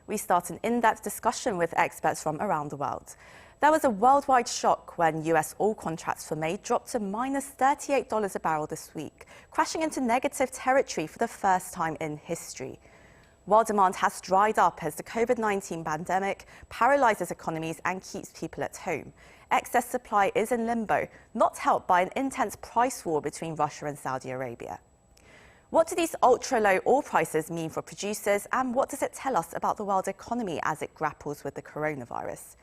we start an in-depth discussion with experts from around the world. There was a worldwide shock when US oil contracts for May dropped to minus $38 a barrel this week, crashing into negative territory for the first time in history. World demand has dried up as the COVID-19 pandemic paralyzes economies and keeps people at home. Excess supply is in limbo, not helped by an intense price war between Russia and Saudi Arabia. What do these ultra-low oil prices mean for producers, and what does it tell us about the world economy as it grapples with the coronavirus?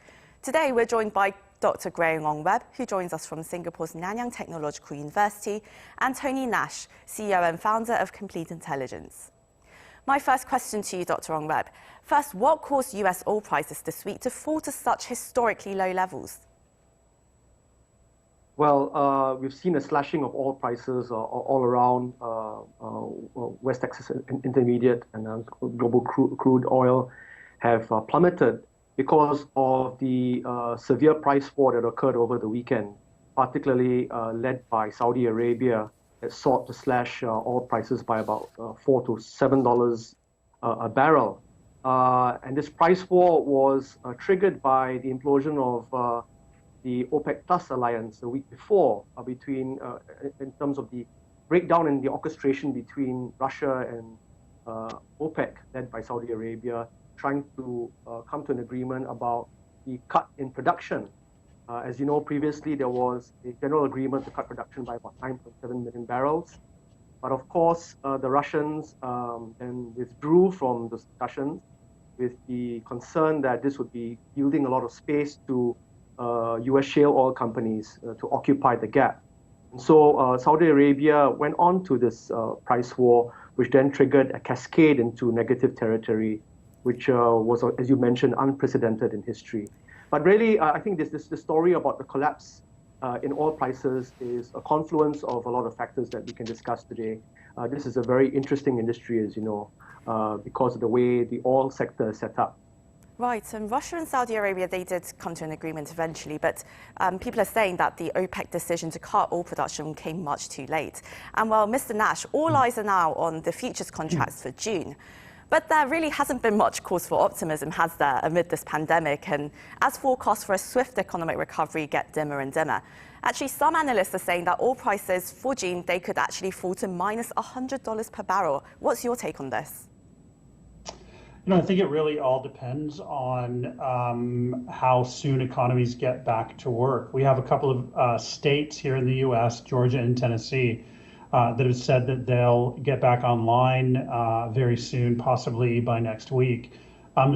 Today, we're joined by Dr. Ong-Webb, who joins us from Singapore's Nanyang Technological University, and Tony Nash, CEO and founder of Complete Intelligence. My first question to you, Dr. Ong-Webb. First, what caused US oil prices this week to fall to such historically low levels? Well, we've seen a slashing of oil prices all around West Texas Intermediate and global crude oil have plummeted because of the severe price war that occurred over the weekend, particularly led by Saudi Arabia, that sought to slash oil prices by about $4 to $7 a barrel. And this price war was triggered by the implosion of the OPEC Plus alliance the week before, in terms of the breakdown in the orchestration between Russia and OPEC, led by Saudi Arabia, trying to come to an agreement about the cut in production. As you know, previously there was a general agreement to cut production by about 9.7 million barrels. But of course, the Russians then withdrew from the discussions with the concern that this would be yielding a lot of space to US shale oil companies to occupy the gap. And so Saudi Arabia went on to this price war, which then triggered a cascade into negative territory, which was, as you mentioned, unprecedented in history. But really, I think the story about the collapse in oil prices is a confluence of a lot of factors that we can discuss today. This is a very interesting industry, as you know, because of the way the oil sector is set up. Right, and Russia and Saudi Arabia, they did come to an agreement eventually, but people are saying that the OPEC decision to cut oil production came much too late. And well, Mr. Nash, all eyes are now on the futures contracts for June. But there really hasn't been much cause for optimism, has there, amid this pandemic? And as forecasts for a swift economic recovery get dimmer and dimmer, actually some analysts are saying that oil prices for June, they could actually fall to minus $100 per barrel. What's your take on this? You know, I think it really all depends on how soon economies get back to work. We have a couple of states here in the U.S., Georgia and Tennessee, that have said that they'll get back online very soon, possibly by next week.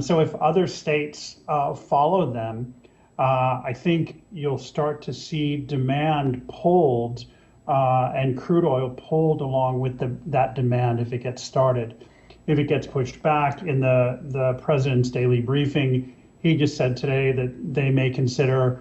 So if other states follow them, I think you'll start to see demand pulled and crude oil pulled along with that demand if it gets started. If it gets pushed back, in the president's daily briefing, he just said today that they may consider,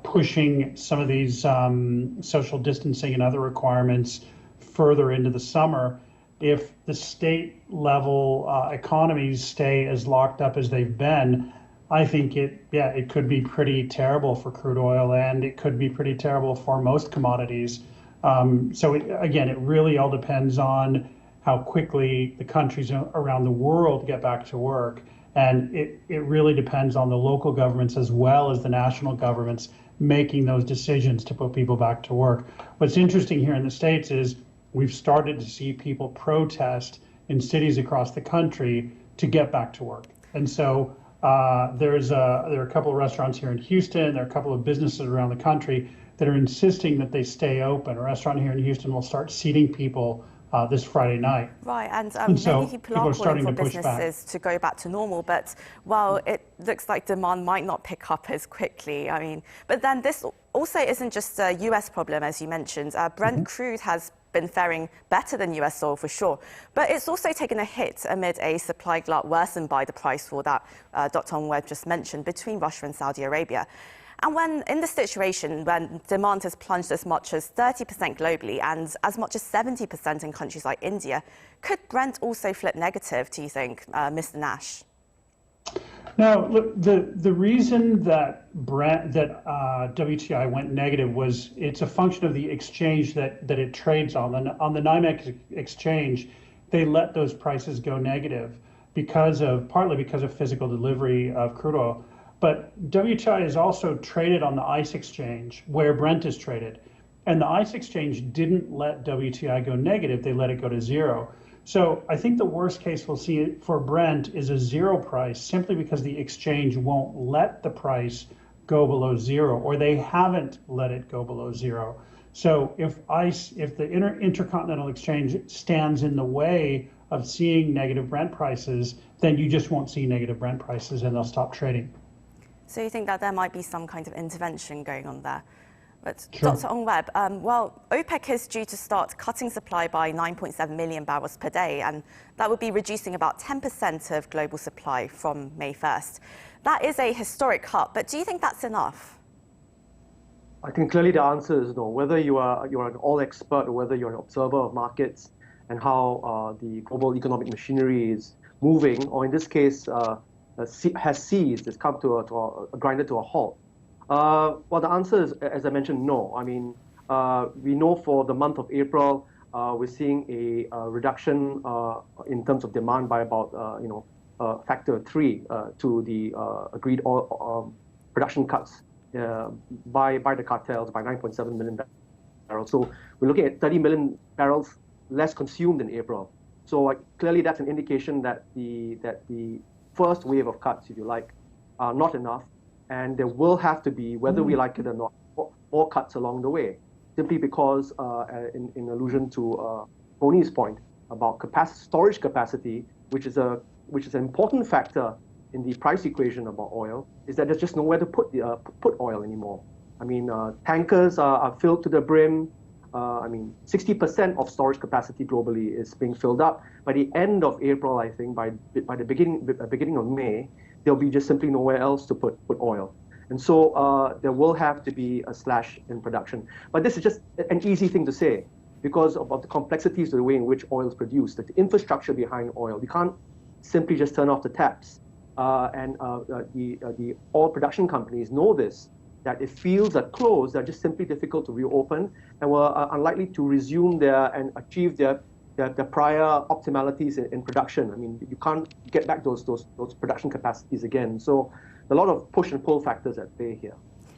pushing some of these social distancing and other requirements further into the summer. If the state level economies stay as locked up as they've been, I think it could be pretty terrible for crude oil, and it could be pretty terrible for most commodities. Again, it really all depends on how quickly the countries around the world get back to work. And it really depends on the local governments as well as the national governments making those decisions to put people back to work. What's interesting here in the States is we've started to see people protest in cities across the country to get back to work. And so there are a couple of restaurants here in Houston, there are a couple of businesses around the country that are insisting that they stay open. A restaurant here in Houston will start seating people this Friday night. Right, and so many people are calling for businesses to go back to normal, but well, it looks like demand might not pick up as quickly. I mean, but then this also isn't just a US problem, as you mentioned. Brent crude has been faring better than US oil for sure, but it's also taken a hit amid a supply glut worsened by the price war that Dr. Ong-Webb just mentioned between Russia and Saudi Arabia. And when in this situation, when demand has plunged as much as 30% globally and as much as 70% in countries like India, could Brent also flip negative, do you think, Mr. Nash? No, look, the reason that WTI went negative was it's a function of the exchange that it trades on. On the NYMEX exchange, they let those prices go negative. partly because of physical delivery of crude oil. But WTI is also traded on the ICE exchange where Brent is traded. And the ICE exchange didn't let WTI go negative, they let it go to zero. So I think the worst case we'll see for Brent is a zero price simply because the exchange won't let the price go below zero, or they haven't let it go below zero. So if the Intercontinental Exchange stands in the way of seeing negative Brent prices, then you just won't see negative Brent prices and they'll stop trading. So you think that there might be some kind of intervention going on there? But Sure. Dr. Ong-Webb, OPEC is due to start cutting supply by 9.7 million barrels per day, and that would be reducing about 10% of global supply from May 1st. That is a historic cut, but do you think that's enough? I think clearly the answer is no. Whether you're an oil expert or whether you're an observer of markets and how the global economic machinery is moving, or in this case has ceased, it's come to a grinded to a halt. Well, the answer is, as I mentioned, no. I mean, we know for the month of April, we're seeing a reduction in terms of demand by about factor 3 to the agreed oil production cuts by the cartels by 9.7 million barrels. So we're looking at 30 million barrels less consumed in April. So clearly that's an indication that the first wave of cuts, if you like, are not enough. And there will have to be, whether we like it or not, more cuts along the way, simply because, in allusion to Tony's point about storage capacity, which is an important factor in the price equation about oil, is that there's just nowhere to put oil anymore. I mean, tankers are filled to the brim. 60% of storage capacity globally is being filled up. By the end of April, I think, by the beginning of May, there'll be just simply nowhere else to put oil. And so there will have to be a slash in production. But this is just an easy thing to say because of the complexities of the way in which oil is produced, the infrastructure behind oil. You can't simply just turn off the taps. The oil production companies know this, that if fields are closed, they're just simply difficult to reopen and were unlikely to resume and achieve their prior optimalities in production. I mean, you can't get back those production capacities again. So a lot of push and pull factors at play here.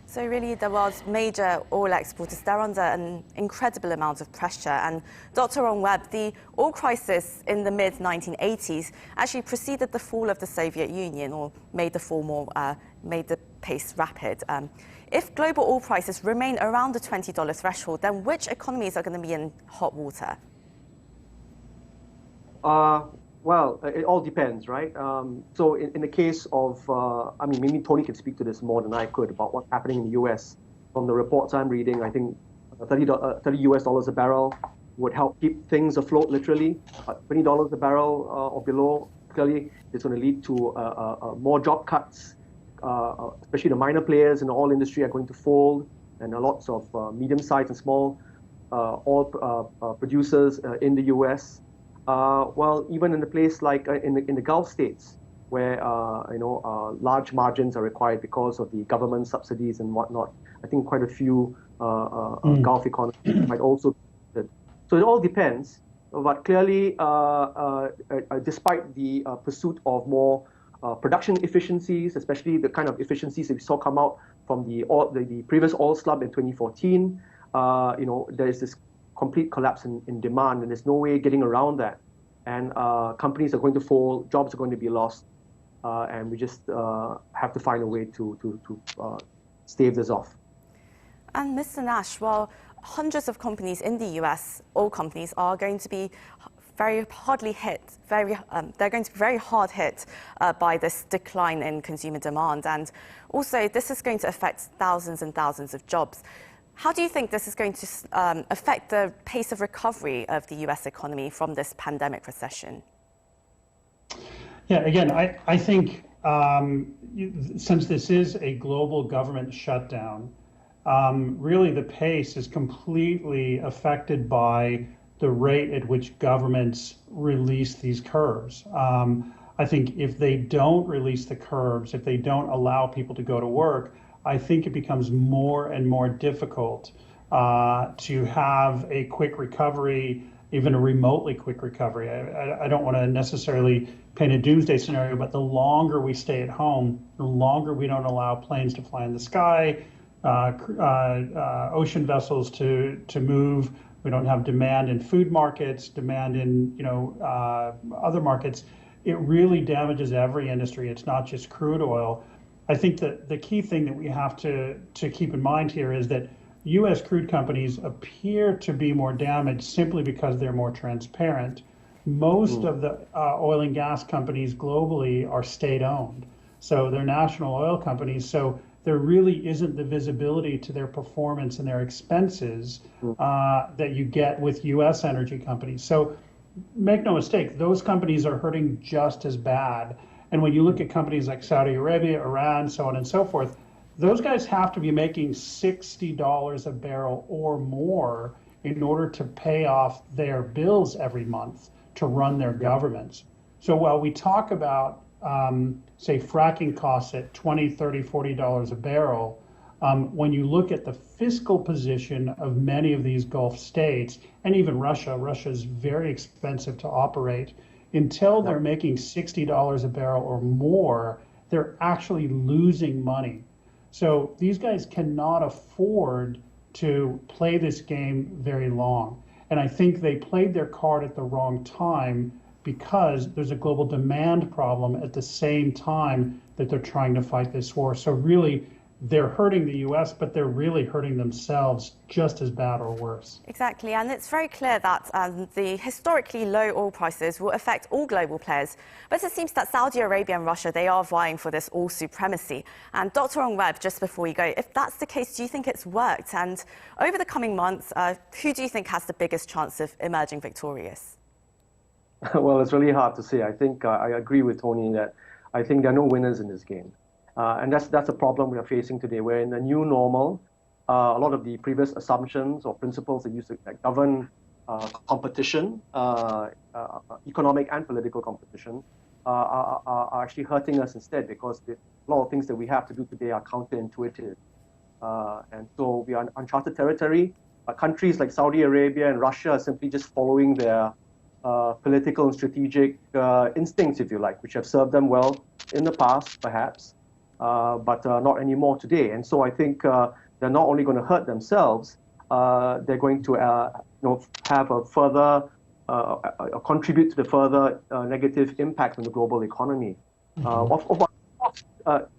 So really, the world's major oil exporters, they're under an incredible amount of pressure. And Dr. Ong-Webb, the oil crisis in the mid-1980s actually preceded the fall of the Soviet Union, or made the pace rapid. If global oil prices remain around the $20 threshold, then which economies are going to be in hot water? Well, it all depends, right? So in the case of, maybe Tony can speak to this more than I could about what's happening in the U.S. From the reports I'm reading, I think $30 US a barrel would help keep things afloat, literally. $20 a barrel or below, clearly, it's going to lead to more job cuts, especially the minor players in the oil industry are going to fold, and lots of medium-sized and small oil producers in the U.S. Well, even in a place like in the Gulf states, where large margins are required because of the government subsidies and whatnot, I think quite a few Gulf economies might also. So it all depends. But clearly, despite the pursuit of more production efficiencies, especially the kind of efficiencies that we saw come out from the previous oil slump in 2014, there is this complete collapse in demand, and there's no way getting around that. And companies are going to fold, jobs are going to be lost, and we just have to find a way to stave this off. And Mr. Nash, well, hundreds of companies in the US, oil companies, are going to be very hardly hit. They're going to be very hard hit by this decline in consumer demand, and also this is going to affect thousands and thousands of jobs. How do you think this is going to affect the pace of recovery of the US economy from this pandemic recession? Yeah, again, I think since this is a global government shutdown, really the pace is completely affected by the rate at which governments release these curves. I think if they don't release the curves, if they don't allow people to go to work, I think it becomes more and more difficult to have a quick recovery even a remotely quick recovery. I don't want to necessarily paint a doomsday scenario, but the longer we stay at home, the longer we don't allow planes to fly in the sky, ocean vessels to move. We don't have demand in food markets, demand in other markets. It really damages every industry. It's not just crude oil. I think that the key thing that we have to keep in mind here is that U.S. crude companies appear to be more damaged simply because they're more transparent. Most of the oil and gas companies globally are state-owned, so they're national oil companies. So there really isn't the visibility to their performance and their expenses that you get with U.S. energy companies. So make no mistake, those companies are hurting just as bad. And when you look at companies like Saudi Arabia, Iran, so on and so forth, those guys have to be making $60 a barrel or more in order to pay off their bills every month to run their governments. So while we talk about, say, fracking costs at $20, $30, $40 a barrel, when you look at the fiscal position of many of these Gulf states, and even Russia is very expensive to operate. Until they're making $60 a barrel or more, they're actually losing money. So these guys cannot afford to play this game very long. And I think they played their card at the wrong time because there's a global demand problem at the same time that they're trying to fight this war. So really, they're hurting the U.S., but they're really hurting themselves just as bad or worse. Exactly, and it's very clear that the historically low oil prices will affect all global players. But it seems that Saudi Arabia and Russia, they are vying for this oil supremacy. And Dr. Ong-Webb, just before we go, if that's the case, do you think it's worked? And over the coming months, who do you think has the biggest chance of emerging victorious? Well, it's really hard to say. I think I agree with Tony that I think there are no winners in this game. And that's a problem we are facing today. We're in a new normal. A lot of the previous assumptions or principles that used to govern competition, economic and political competition, are actually hurting us instead, because a lot of things that we have to do today are counterintuitive. And so we are in uncharted territory. Countries like Saudi Arabia and Russia are simply just following their political and strategic instincts, if you like, which have served them well in the past, perhaps. But not anymore today. And so I think they're not only going to hurt themselves, they're going to have a further, contribute to the further negative impact on the global economy.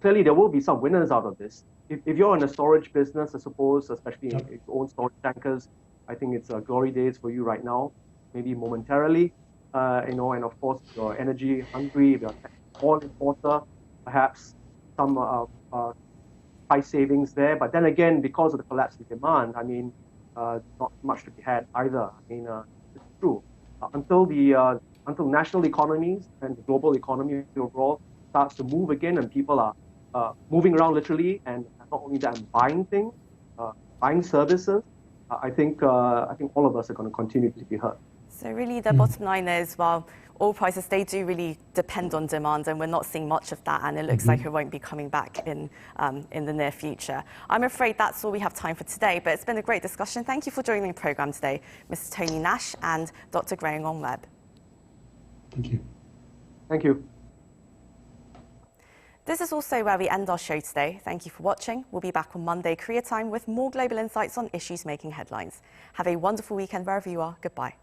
Clearly, there will be some winners out of this. If you're in a storage business, I suppose, especially if you own storage tankers, I think it's glory days for you right now, maybe momentarily. And of course, if you're energy hungry, if you're an oil importer, perhaps some high savings there. But then again, because of the collapse in demand, I mean, not much to be had either. I mean, it's true. Until national economies and the global economy overall starts to move again, and people are moving around literally, and not only that, buying things, buying services, I think all of us are going to continue to be hurt. So really, the bottom line is, well, oil prices, they do really depend on demand, and we're not seeing much of that, and it looks like it won't be coming back in the near future. I'm afraid that's all we have time for today, but it's been a great discussion. Thank you for joining the programme today, Mr. Tony Nash and Dr. Graham Ong-Webb. Thank you. Thank you. This is also where we end our show today. Thank you for watching. We'll be back on Monday, Korea time, with more global insights on issues making headlines. Have a wonderful weekend wherever you are. Goodbye.